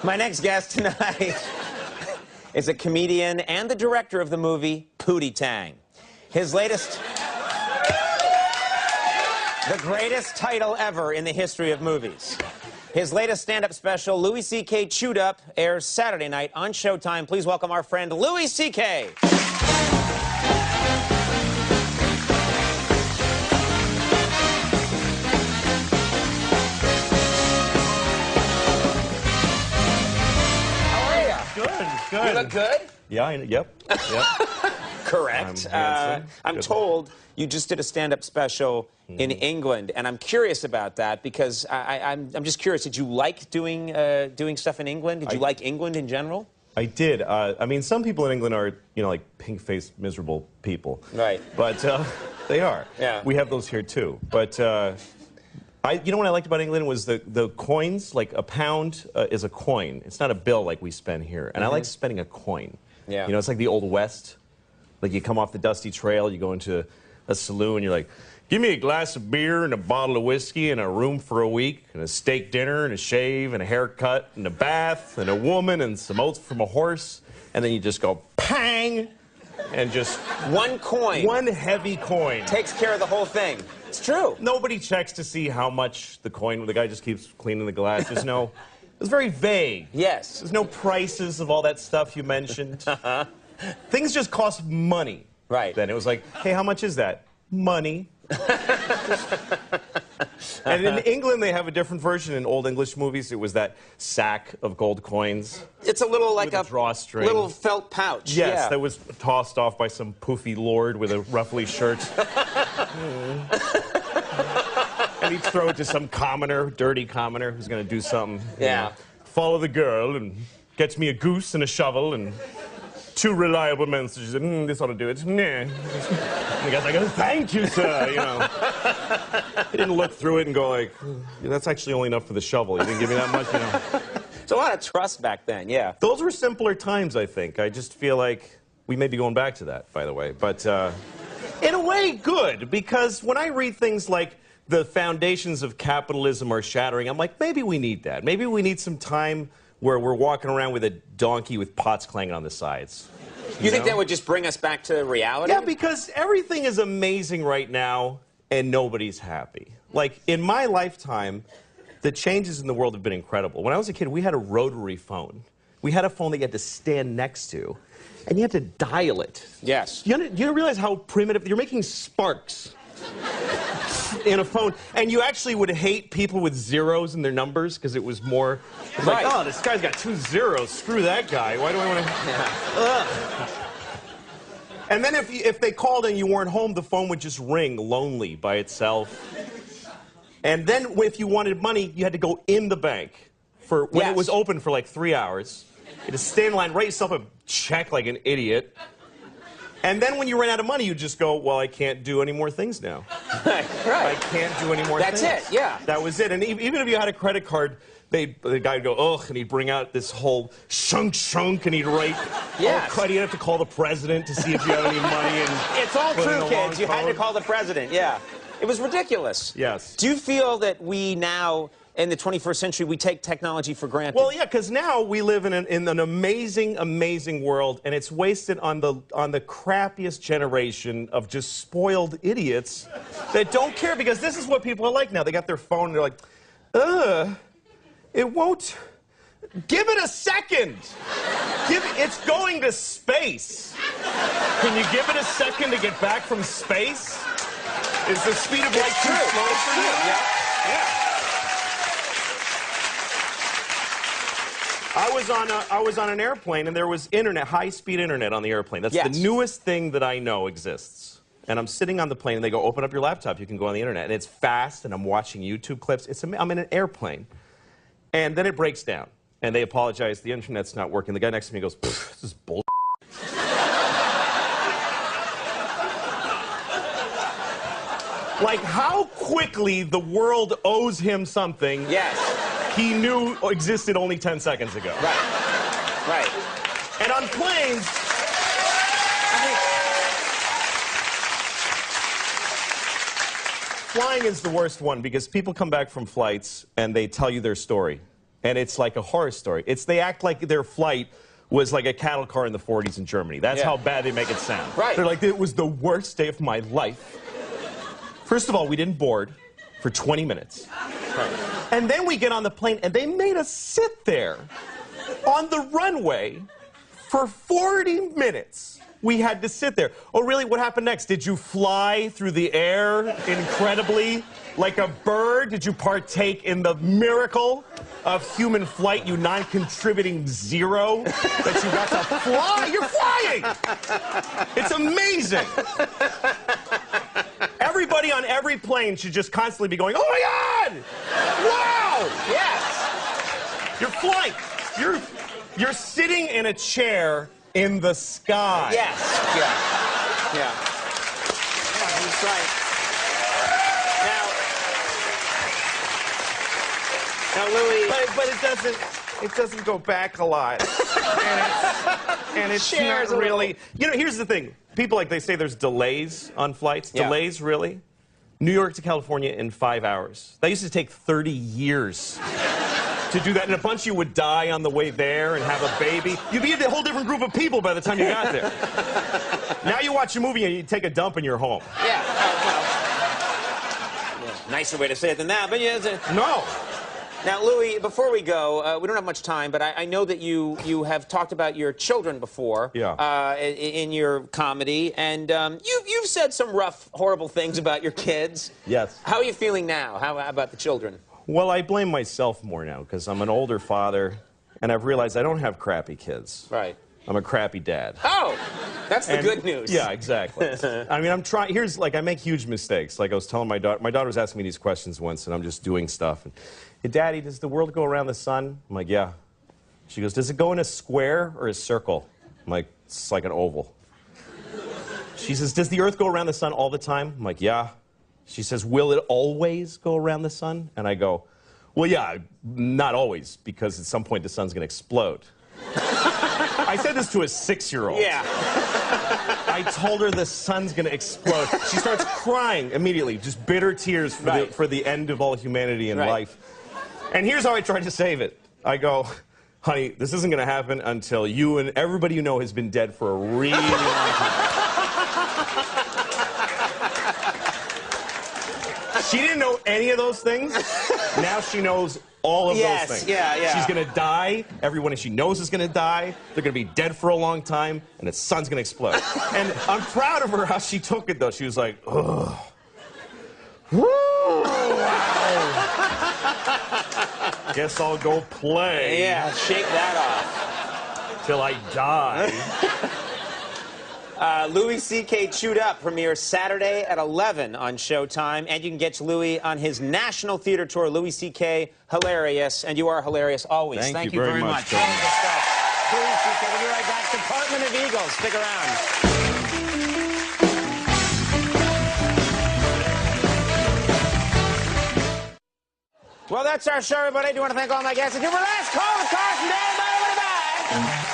My next guest tonight is a comedian and the director of the movie Pootie Tang. His latest... the greatest title ever in the history of movies. His latest stand-up special, Louis C.K. Chewed Up, airs Saturday night on Showtime. Please welcome our friend Louis C.K. Good. You look good? Yeah, yep. Correct. I'm told you just did a stand-up special in England, and I'm curious about that because I'm just curious. Did you like doing stuff in England? Did you like England in general? I did. I mean, some people in England are, you know, like pink-faced, miserable people. Right. But they are. Yeah. We have those here too. But you know what I liked about England was the coins. Like a pound is a coin. It's not a bill like we spend here. And I like spending a coin. Yeah. You know, it's like the Old West. Like you come off the dusty trail, you go into a saloon, you're like, give me a glass of beer and a bottle of whiskey and a room for a week and a steak dinner and a shave and a haircut and a bath and a woman and some oats from a horse. And then you just go, pang, and just... one coin. One heavy coin. Takes care of the whole thing. It's true. Nobody checks to see how much the coin, the guy just keeps cleaning the glass. There's no... It was very vague. Yes. There's no prices of all that stuff you mentioned. Things just cost money. Right. Then it was like, hey, how much is that? Money. And in England, they have a different version. In Old English movies, it was that sack of gold coins. It's a little like a drawstring. Little felt pouch. Yes, yeah. That was tossed off by some poofy lord with a ruffly shirt. And he'd throw it to some commoner, dirty commoner, who's going to do something. Yeah. You know, follow the girl and gets me a goose and a shovel and 2 reliable messages. This ought to do it. Nah. And the guy's like, oh, thank you, sir. You know. He didn't look through it and go like, that's actually only enough for the shovel. He didn't give me that much, you know. It's a lot of trust back then, yeah. Those were simpler times, I think. I just feel like we may be going back to that, by the way. But in a way, good, because when I read things like the foundations of capitalism are shattering, I'm like, maybe we need that. Maybe we need some time where we're walking around with a donkey with pots clanging on the sides. You think that would just bring us back to reality? Yeah, because everything is amazing right now, and nobody's happy. Like, in my lifetime, the changes in the world have been incredible. When I was a kid, we had a rotary phone. We had a phone that you had to stand next to, and you had to dial it. Yes. You realize how primitive... You're making sparks in a phone, and you actually would hate people with zeros in their numbers because it was more like, oh, this guy's got 2 zeros. Screw that guy. Why do I want to? Yeah. And then if they called and you weren't home, the phone would just ring lonely by itself. And then if you wanted money, you had to go in the bank for when it was open for like 3 hours. You had to stand in line, write yourself a check like an idiot. And then when you ran out of money, you just go, well, I can't do any more things now. Right. I can't do any more things. That's it, yeah. That was it. And even if you had a credit card, the guy would go, ugh, and he'd bring out this whole shunk, and he'd write, oh, you'd have to call the president to see if you had any money. And it's all true, kids. You had to call the president, yeah. It was ridiculous. Yes. Do you feel that we now, in the 21st century, we take technology for granted? Well, yeah, because now we live in an amazing, amazing world, and it's wasted on the crappiest generation of just spoiled idiots that don't care, because this is what people are like now. They got their phone, and they're like, it won't... Give it a second! It's going to space. Can you give it a second to get back from space? Is the speed of light too slow for you? Yeah. I was on an airplane, and there was internet, high-speed internet on the airplane. That's the newest thing that I know exists. And I'm sitting on the plane, and they go, open up your laptop, you can go on the internet. And it's fast, and I'm watching YouTube clips. I'm in an airplane. And then it breaks down, and they apologize, the internet's not working. The guy next to me goes, this is bull***. Like, how quickly the world owes him something he knew existed only 10 seconds ago. Right. And on planes, flying is the worst one, because people come back from flights and they tell you their story. and it's like a horror story. They act like their flight was like a cattle car in the 40s in Germany. That's how bad they make it sound. Right. They're like, it was the worst day of my life. First of all, we didn't board for 20 minutes. Right. And then we get on the plane, and they made us sit there on the runway for 40 minutes. We had to sit there. Oh, really? What happened next? Did you fly through the air incredibly like a bird? Did you partake in the miracle of human flight, you non-contributing zero, that you got to fly? You're flying! It's amazing. Everybody on every plane should just constantly be going, oh my God! Wow! Yes! You're flying. You're sitting in a chair in the sky. Yes. Yeah. Yeah. Yeah, he's right. Now, Louis. But it doesn't go back a lot. and it's Shares not a really. You know, here's the thing. People, like, they say there's delays on flights. Yeah. Delays, really? New York to California in 5 hours. That used to take 30 years to do that, and a bunch of you would die on the way there and have a baby. You'd be a whole different group of people by the time you got there. Now you watch a movie and you take a dump and you're home. Yeah. Nicer way to say it than that, but yeah. No. Now, Louis, before we go, we don't have much time, but I know that you have talked about your children before in your comedy, and you've said some rough, horrible things about your kids. Yes. How are you feeling now? How about the children? Well, I blame myself more now because I'm an older father, and I've realized I don't have crappy kids. Right. I'm a crappy dad. Oh, that's the good news. Yeah, exactly. I mean, I'm trying. Here's, like, I make huge mistakes. Like I was telling my daughter was asking me these questions once, and I'm just doing stuff. And, hey, Daddy, does the world go around the sun? I'm like, yeah. She goes, does it go in a square or a circle? I'm like, it's like an oval. She says, does the Earth go around the sun all the time? I'm like, yeah. She says, will it always go around the sun? And I go, well, yeah, not always, because at some point the sun's going to explode. I said this to a 6-year-old. Yeah. I told her the sun's going to explode. She starts crying immediately, just bitter tears for the end of all humanity and life. And here's how I tried to save it. I go, honey, this isn't going to happen until you and everybody you know has been dead for a really long time. She didn't know any of those things. Now she knows all of those things. Yeah. She's going to die. Everyone she knows is going to die. They're going to be dead for a long time, and the sun's going to explode. And I'm proud of her how she took it, though. She was like, ugh. Wow. Guess I'll go play. Yeah, shake that off. Till I die. Louis C.K. Chewed Up premieres Saturday at 11 on Showtime, and you can get Louis on his national theater tour. Louis C.K. Hilarious, and you are hilarious always. Thank you very much. Louis C.K. We'll be right back. Department of Eagles. Stick around. Well, that's our show, everybody. I do want to thank all my guests. And to our last call, Carson Day. Bye, bye, bye.